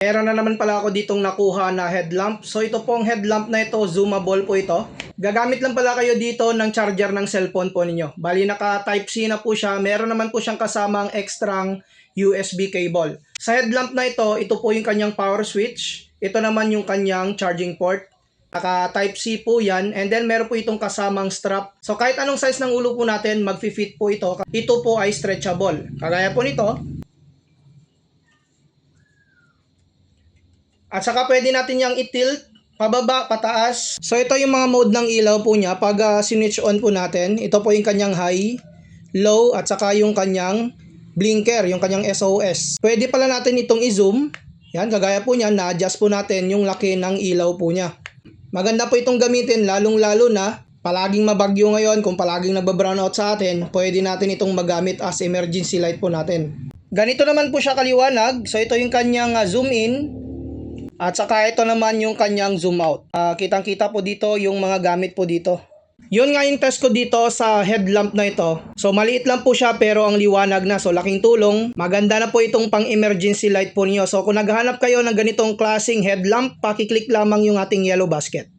Meron na naman pala ako ditong nakuha na headlamp. So ito pong headlamp na ito, zoomable po ito. Gagamit lang pala kayo dito ng charger ng cellphone po ninyo. Bali naka Type-C na po siya. Meron naman po siyang kasamang extrang USB cable. Sa headlamp na ito po yung kanyang power switch. Ito naman yung kanyang charging port. Naka Type-C po yan. And then meron po itong kasamang strap. So kahit anong size ng ulo po natin, mag-fit po ito. Ito po ay stretchable. Kagaya po nito. At saka pwede natin yang i-tilt, pababa, pataas. So ito yung mga mode ng ilaw po niya. Pag switch on po natin, ito po yung kanyang high, low, at saka yung kanyang blinker, yung kanyang SOS. Pwede pala natin itong i-zoom. Yan, kagaya po niyan, na-adjust po natin yung laki ng ilaw po niya. Maganda po itong gamitin, lalong-lalo na palaging mabagyo ngayon, kung palaging nagba-brownout sa atin, pwede natin itong magamit as emergency light po natin. Ganito naman po siya kaliwanag. So ito yung kanyang zoom in. At saka ito naman yung kanyang zoom out. Kitang-kita po dito yung mga gamit po dito. Yun nga yung test ko dito sa headlamp na ito. So maliit lang po siya pero ang liwanag na. So laking tulong. Maganda na po itong pang emergency light po niyo. So kung naghahanap kayo ng ganitong klaseng headlamp, pakiclick lamang yung ating yellow basket.